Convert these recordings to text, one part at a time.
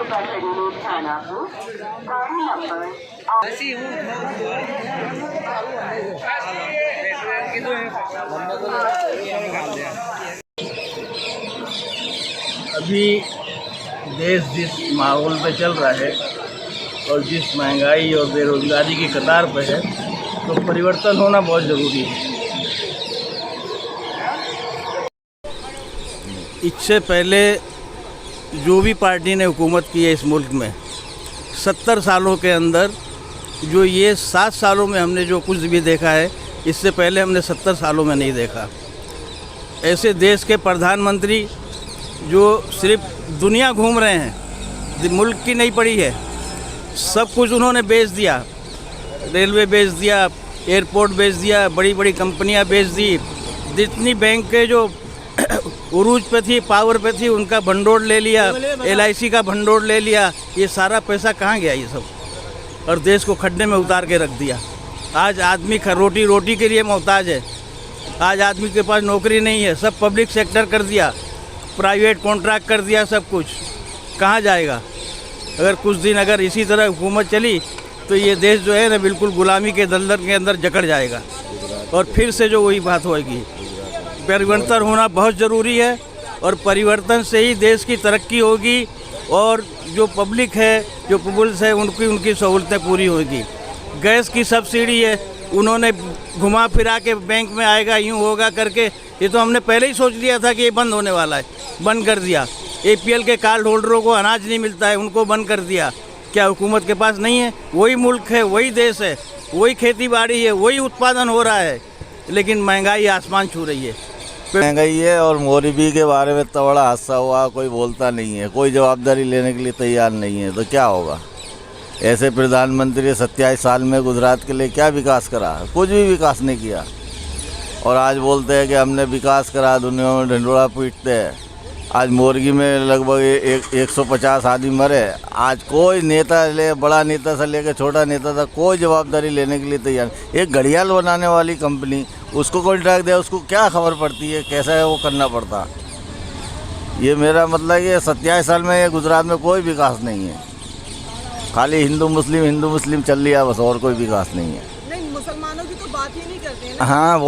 तातडीने ध्यान आपू गाडी आपण अभी देश जिस माहौल पे चल रहा है और जिस महंगाई और बेरोजगारी की कतार पर है, तो परिवर्तन होना बहुत ज़रूरी है। इससे पहले जो भी पार्टी ने हुकूमत की है इस मुल्क में, 70 सालों के अंदर जो ये 7 सालों में हमने जो कुछ भी देखा है, इससे पहले हमने 70 सालों में नहीं देखा। ऐसे देश के प्रधानमंत्री जो सिर्फ दुनिया घूम रहे हैं, मुल्क की नहीं पड़ी है, सब कुछ उन्होंने बेच दिया। रेलवे बेच दिया, एयरपोर्ट बेच दिया, बड़ी बड़ी कंपनियां बेच दी। जितनी बैंक के जो उरूज पे थी, पावर पे थी, उनका भंडोर ले लिया, LIC का भंडोर ले लिया। ये सारा पैसा कहाँ गया ये सब, और देश को खड्डे में उतार के रख दिया। आज आदमी रोटी के लिए मोहताज है। आज आदमी के पास नौकरी नहीं है, सब पब्लिक सेक्टर कर दिया, प्राइवेट कॉन्ट्रैक्ट कर दिया, सब कुछ। कहाँ जाएगा? अगर कुछ दिन अगर इसी तरह हुकूमत चली तो ये देश जो है ना बिल्कुल गुलामी के दलदल के अंदर जकड़ जाएगा, और फिर से जो वही बात होगी। परिवर्तन होना बहुत ज़रूरी है, और परिवर्तन से ही देश की तरक्की होगी, और जो पब्लिक है, जो पीपल्स है, उनकी सहूलतें पूरी होगी। गैस की सब्सिडी है, उन्होंने घुमा फिरा के बैंक में आएगा, यूँ होगा करके, ये तो हमने पहले ही सोच लिया था कि ये बंद होने वाला है, बंद कर दिया। APL के कार्ड होल्डरों को अनाज नहीं मिलता है, उनको बंद कर दिया। क्या हुकूमत के पास नहीं है? वही मुल्क है, वही देश है, वही खेती बाड़ी है, वही उत्पादन हो रहा है, लेकिन महंगाई आसमान छू रही है। महंगाई है, और मोदी के बारे में तो बड़ा हादसा हुआ, कोई बोलता नहीं है, कोई जवाबदारी लेने के लिए तैयार नहीं है, तो क्या होगा? ऐसे प्रधानमंत्री 27 साल में गुजरात के लिए क्या विकास करा? कुछ भी विकास नहीं किया, और आज बोलते हैं कि हमने विकास करा, दुनिया में ढिंडोरा पीटते हैं। आज मोरगी में लगभग 150 आदमी मरे। आज कोई नेता बड़ा नेता से लेकर छोटा नेता तक कोई जवाबदारी लेने के लिए तैयार। एक घड़ियाल बनाने वाली कंपनी, उसको कॉन्ट्रैक्ट दिया, उसको क्या खबर पड़ती है कैसा है वो करना पड़ता। ये मेरा मतलब है कि 27 साल में ये गुजरात में कोई विकास नहीं है, खाली हिंदू मुस्लिम चल लिया बस, और कोई विकास नहीं है। नहीं, मुसलमानों की तो बात ही नहीं करते हैं ना। हाँ,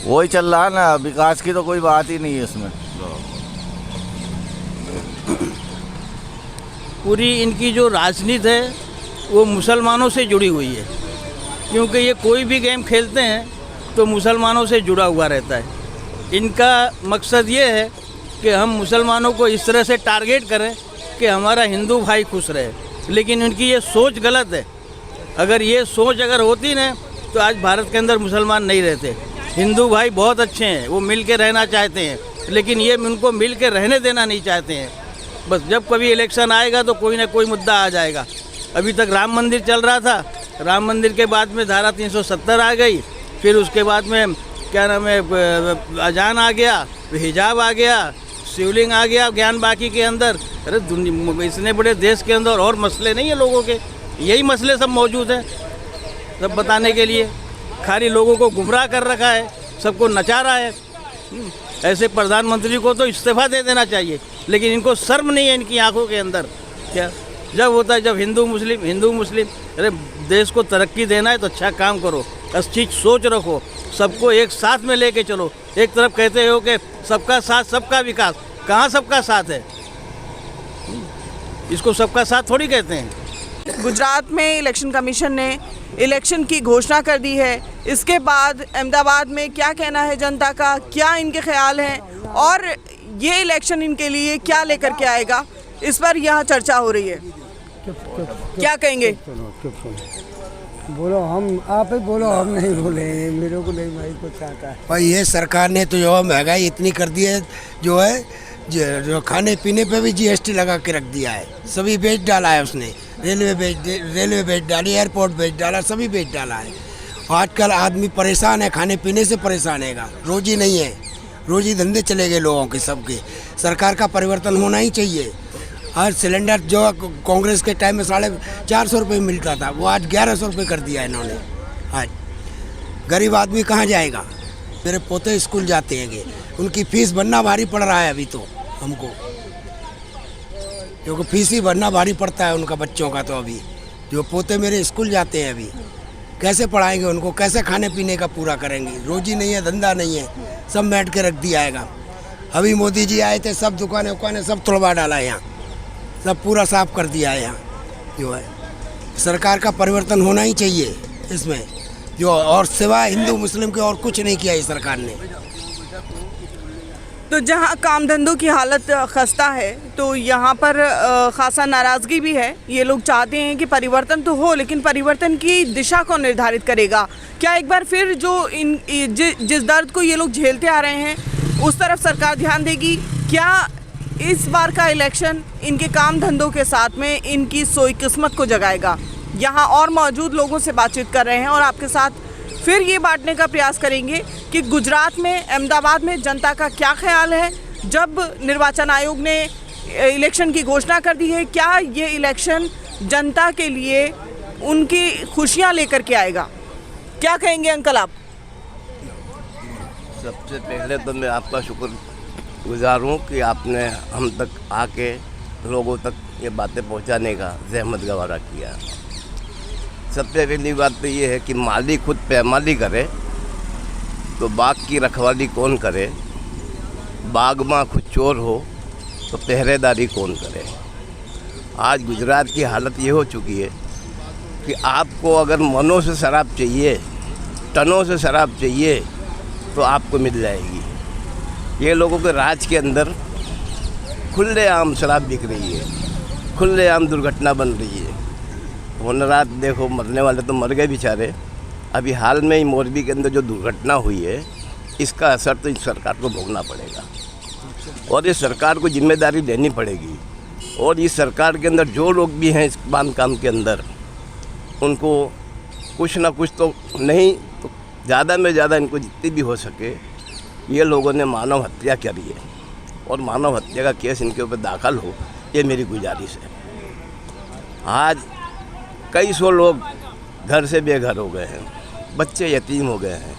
वही चल रहा है ना, विकास की तो कोई बात ही नहीं है इसमें। पूरी इनकी जो राजनीति है वो मुसलमानों से जुड़ी हुई है, क्योंकि ये कोई भी गेम खेलते हैं तो मुसलमानों से जुड़ा हुआ रहता है। इनका मकसद ये है कि हम मुसलमानों को इस तरह से टारगेट करें कि हमारा हिंदू भाई खुश रहे, लेकिन इनकी ये सोच गलत है। अगर ये सोच होती ना, तो आज भारत के अंदर मुसलमान नहीं रहते। हिंदू भाई बहुत अच्छे हैं, वो मिल के रहना चाहते हैं, लेकिन ये उनको मिल के रहने देना नहीं चाहते हैं। बस जब कभी इलेक्शन आएगा तो कोई ना कोई मुद्दा आ जाएगा। अभी तक राम मंदिर चल रहा था, राम मंदिर के बाद में धारा 370 आ गई, फिर उसके बाद में क्या नाम है, अजान आ गया, हिजाब आ गया, शिवलिंग आ गया ज्ञान बाकी के अंदर। अरे इतने बड़े देश के अंदर और मसले नहीं है लोगों के, यही मसले सब मौजूद हैं सब बताने के लिए। खाली लोगों को गुमराह कर रखा है, सबको नचा रहा है। ऐसे प्रधानमंत्री को तो इस्तीफा दे देना चाहिए, लेकिन इनको शर्म नहीं है इनकी आंखों के अंदर। क्या जब होता है, जब हिंदू मुस्लिम, अरे देश को तरक्की देना है तो अच्छा काम करो, अच्छी सोच रखो, सबको एक साथ में लेके चलो। एक तरफ कहते हो कि सबका साथ सबका विकास, कहाँ सबका साथ है? इसको सबका साथ थोड़ी कहते हैं। गुजरात में इलेक्शन कमीशन ने इलेक्शन की घोषणा कर दी है, इसके बाद अहमदाबाद में क्या कहना है जनता का, क्या इनके ख्याल हैं, और ये इलेक्शन इनके लिए क्या लेकर के आएगा, इस पर यहाँ चर्चा हो रही है। क्या कहेंगे? बोलो, हम आप ही बोलो, हम नहीं बोले, मेरे को नहीं भाई कुछ आता है। भाई ये सरकार ने तो जो है महंगाई इतनी कर दी है, जो है जो खाने पीने पे भी GST लगा के रख दिया है, सभी बेच डाला है उसने। रेलवे बेच डाली, एयरपोर्ट बेच डाला, सभी बेच डाला है। आजकल आदमी परेशान है, खाने पीने से परेशान हैगा, रोजी नहीं है, रोजी धंधे चले गए लोगों के सबके। सरकार का परिवर्तन होना ही चाहिए। हर सिलेंडर जो कांग्रेस के टाइम में 450 रुपये मिलता था, वो आज 1100 रुपये कर दिया इन्होंने। आज गरीब आदमी कहाँ जाएगा? मेरे पोते स्कूल जाते हैं, उनकी फीस भरना भारी पड़ रहा है अभी तो हमको। क्योंकि फीस ही भरना भारी पड़ता है उनका बच्चों का। तो अभी जो पोते मेरे स्कूल जाते हैं, अभी कैसे पढ़ाएंगे उनको, कैसे खाने पीने का पूरा करेंगे? रोजी नहीं है, धंधा नहीं है, सब बैठ के रख दिया आएगा। अभी मोदी जी आए थे, सब दुकानें उकानें सब तोड़वा डाला है यहाँ, सब पूरा साफ कर दिया है यहाँ। जो है सरकार का परिवर्तन होना ही चाहिए इसमें, जो और सिवाय हिंदू मुस्लिम के और कुछ नहीं किया इस सरकार ने। तो जहाँ काम धंधों की हालत खस्ता है, तो यहाँ पर खासा नाराज़गी भी है। ये लोग चाहते हैं कि परिवर्तन तो हो, लेकिन परिवर्तन की दिशा कौन निर्धारित करेगा? क्या एक बार फिर जो जिस दर्द को ये लोग झेलते आ रहे हैं उस तरफ सरकार ध्यान देगी? क्या इस बार का इलेक्शन इनके काम धंधों के साथ में इनकी सोई किस्मत को जगाएगा? यहाँ और मौजूद लोगों से बातचीत कर रहे हैं और आपके साथ फिर ये बांटने का प्रयास करेंगे कि गुजरात में, अहमदाबाद में जनता का क्या ख्याल है जब निर्वाचन आयोग ने इलेक्शन की घोषणा कर दी है। क्या ये इलेक्शन जनता के लिए उनकी खुशियाँ लेकर के आएगा? क्या कहेंगे अंकल आप? सबसे पहले तो मैं आपका शुक्रगुजार हूँ कि आपने हम तक आके लोगों तक ये बातें पहुँचाने का ज़हमत गवारा किया। सबसे पहली बात तो ये है कि माली खुद पैमाली करे तो बाग की रखवाली कौन करे? बाग माँ खुद चोर हो तो पहरेदारी कौन करे? आज गुजरात की हालत ये हो चुकी है कि आपको अगर मनों से शराब चाहिए, टनों से शराब चाहिए तो आपको मिल जाएगी। ये लोगों के राज के अंदर खुलेआम शराब बिक रही है, खुलेआम दुर्घटना बन रही है। उन रात देखो, मरने वाले तो मर गए बेचारे। अभी हाल में ही मोरबी के अंदर जो दुर्घटना हुई है, इसका असर तो इस सरकार को भोगना पड़ेगा और इस सरकार को जिम्मेदारी लेनी पड़ेगी। और इस सरकार के अंदर जो लोग भी हैं इस बांधकाम के अंदर, उनको कुछ ना कुछ तो नहीं तो ज़्यादा में ज़्यादा इनको जितनी भी हो सके, ये लोगों ने मानव हत्या करी है और मानव हत्या का केस इनके ऊपर दाखिल हो, ये मेरी गुजारिश है। आज कई सौ लोग घर से बेघर हो गए हैं, बच्चे यतीम हो गए हैं,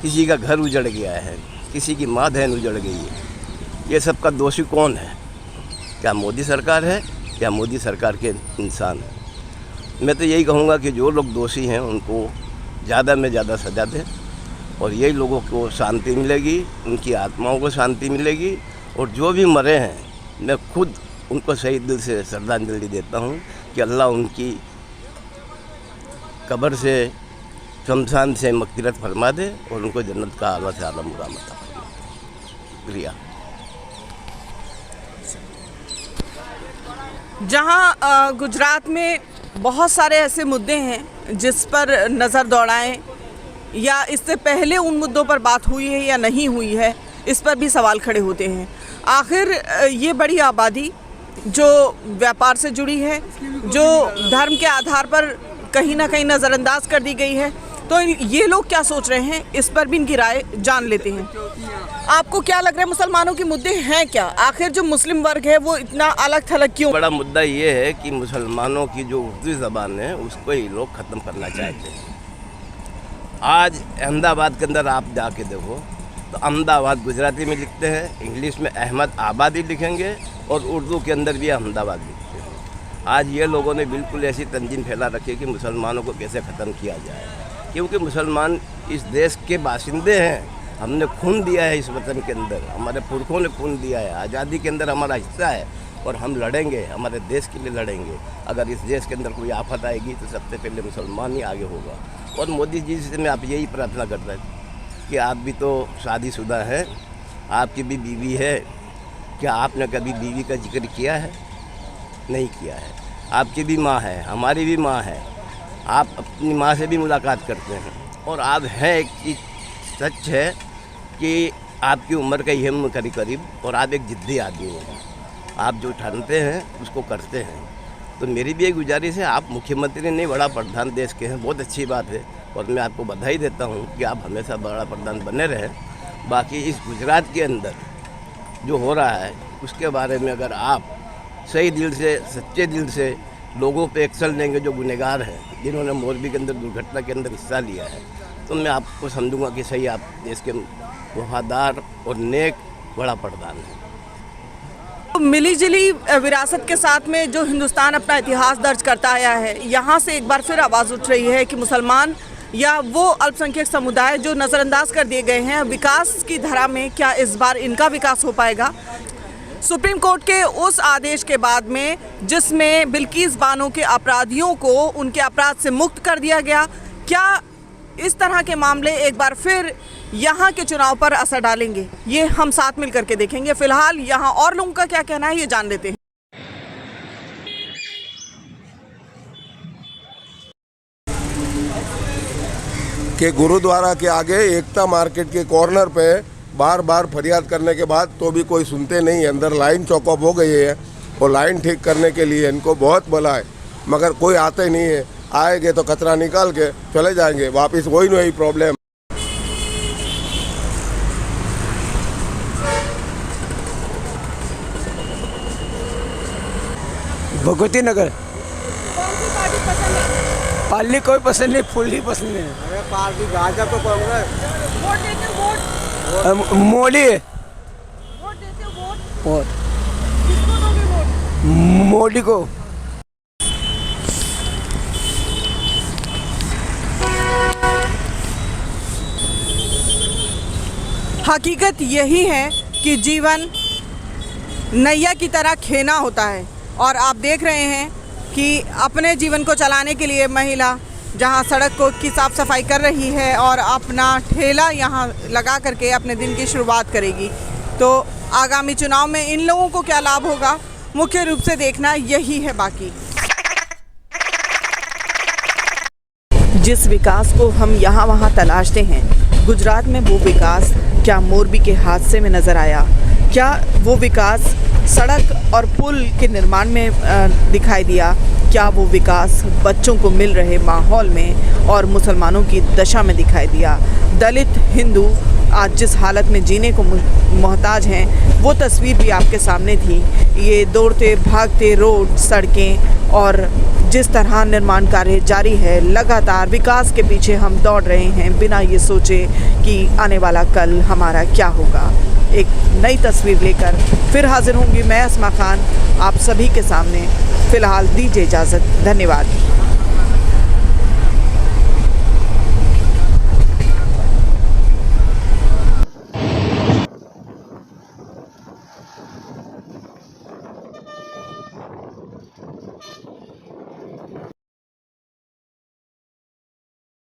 किसी का घर उजड़ गया है, किसी की माँ बहन उजड़ गई है। ये सब का दोषी कौन है? क्या मोदी सरकार है या मोदी सरकार के इंसान हैं? मैं तो यही कहूँगा कि जो लोग दोषी हैं उनको ज़्यादा में ज़्यादा सज़ा दें और यही लोगों को शांति मिलेगी, उनकी आत्माओं को शांति मिलेगी। और जो भी मरे हैं, मैं खुद उनको सही दिल से श्रद्धांजलि देता हूँ कि अल्लाह उनकी कब्र से, शमशान से मग़फ़िरत फरमा दे और उनको जन्नत का आला से आला मुकाम अता फरमाए। शुक्रिया। जहाँ गुजरात में बहुत सारे ऐसे मुद्दे हैं जिस पर नज़र दौड़ाएं, या इससे पहले उन मुद्दों पर बात हुई है या नहीं हुई है, इस पर भी सवाल खड़े होते हैं। आखिर ये बड़ी आबादी जो व्यापार से जुड़ी है, जो धर्म के आधार पर कहीं ना कहीं नज़रअंदाज कर दी गई है, तो ये लोग क्या सोच रहे हैं, इस पर भी इनकी राय जान लेते हैं। आपको क्या लग रहा है, मुसलमानों के मुद्दे हैं क्या? आखिर जो मुस्लिम वर्ग है वो इतना अलग थलग क्यों? बड़ा मुद्दा ये है कि मुसलमानों की जो उर्दू ज़बान है उसको ही लोग ख़त्म करना चाहते हैं। आज अहमदाबाद के अंदर आप जाके देखो तो अहमदाबाद गुजराती में लिखते हैं, इंग्लिश में अहमद आबादी लिखेंगे और उर्दू के अंदर भी अहमदाबाद लिखते हैं। आज ये लोगों ने बिल्कुल ऐसी तंजीम फैला रखी है कि मुसलमानों को कैसे ख़त्म किया जाए, क्योंकि मुसलमान इस देश के बाशिंदे हैं। हमने खून दिया है इस वतन के अंदर, हमारे पुरखों ने खून दिया है, आज़ादी के अंदर हमारा हिस्सा है और हम लड़ेंगे, हमारे देश के लिए लड़ेंगे। अगर इस देश के अंदर कोई आफत आएगी तो सबसे पहले मुसलमान ही आगे होगा। और मोदी जी से मैं आप यही प्रार्थना करता हूँ कि आप भी तो शादीशुदा हैं, आपकी भी बीवी है, क्या आपने कभी बीवी का जिक्र किया है? नहीं किया है। आपकी भी माँ है, हमारी भी माँ है, आप अपनी माँ से भी मुलाकात करते हैं। और आप हैं, एक चीज़ सच है कि आपकी उम्र का ये करीब, और आप एक जिद्दी आदमी हैं, आप जो ठानते हैं उसको करते हैं। तो मेरी भी एक गुजारिश है, आप मुख्यमंत्री नहीं बड़ा प्रधान देश के हैं, बहुत अच्छी बात है और मैं आपको बधाई देता हूं कि आप हमेशा बड़ा प्रधान बने रहें। बाकी इस गुजरात के अंदर जो हो रहा है उसके बारे में अगर आप सही दिल से, सच्चे दिल से लोगों पे एक्शन लेंगे, जो गुनहगार हैं, जिन्होंने मोरबी के अंदर दुर्घटना के अंदर हिस्सा लिया है, तो मैं आपको समझूंगा कि सही आप देश के वफादार और नेक बड़ा प्रधान हैं। मिलीजुली विरासत के साथ में जो हिंदुस्तान अपना इतिहास दर्ज करता आया है, यहाँ से एक बार फिर आवाज़ उठ रही है कि मुसलमान या वो अल्पसंख्यक समुदाय जो नज़रअंदाज कर दिए गए हैं, विकास की धारा में क्या इस बार इनका विकास हो पाएगा? सुप्रीम कोर्ट के उस आदेश के बाद में जिसमें बिल्किस बानो के अपराधियों को उनके अपराध से मुक्त कर दिया गया, क्या इस तरह के मामले एक बार फिर यहाँ के चुनाव पर असर डालेंगे? ये हम साथ मिल करके देखेंगे। फिलहाल यहाँ और लोगों का क्या कहना है ये जान लेते हैं। कि गुरुद्वारा के आगे एकता मार्केट के कॉर्नर पे बार बार फरियाद करने के बाद तो भी कोई सुनते नहीं। अंदर लाइन चौकअप हो गई है और लाइन ठीक करने के लिए इनको बहुत बोला है, मगर कोई आते नहीं है। आएंगे तो कचरा निकाल के चले जाएंगे वापस, वही नहीं प्रॉब्लम। भगवती नगर। पाली कोई पसंद नहीं, फुल ही पसंद है। अरे पार्टी भाजपा को कांग्रेस। वोट देते हो? वोट मोदी। वोट देते हो? वोट किसको दोगे वोट? मोदी को। हकीकत यही है कि जीवन नैया की तरह खेना होता है और आप देख रहे हैं कि अपने जीवन को चलाने के लिए महिला जहां सड़क को की साफ़ सफाई कर रही है और अपना ठेला यहां लगा करके अपने दिन की शुरुआत करेगी। तो आगामी चुनाव में इन लोगों को क्या लाभ होगा, मुख्य रूप से देखना यही है बाकी। जिस विकास को हम यहाँ वहाँ तलाशते हैं, गुजरात में वो विकास क्या मोरबी के हादसे में नज़र आया? क्या वो विकास सड़क और पुल के निर्माण में दिखाई दिया? क्या वो विकास बच्चों को मिल रहे माहौल में और मुसलमानों की दशा में दिखाई दिया? दलित हिंदू आज जिस हालत में जीने को मोहताज हैं, वो तस्वीर भी आपके सामने थी। ये दौड़ते भागते रोड, सड़कें और जिस तरह निर्माण कार्य जारी है, लगातार विकास के पीछे हम दौड़ रहे हैं बिना ये सोचे कि आने वाला कल हमारा क्या होगा। एक नई तस्वीर लेकर फिर हाजिर होंगी मैं, अस्मा खान, आप सभी के सामने। फ़िलहाल दीजिए इजाज़त। धन्यवाद।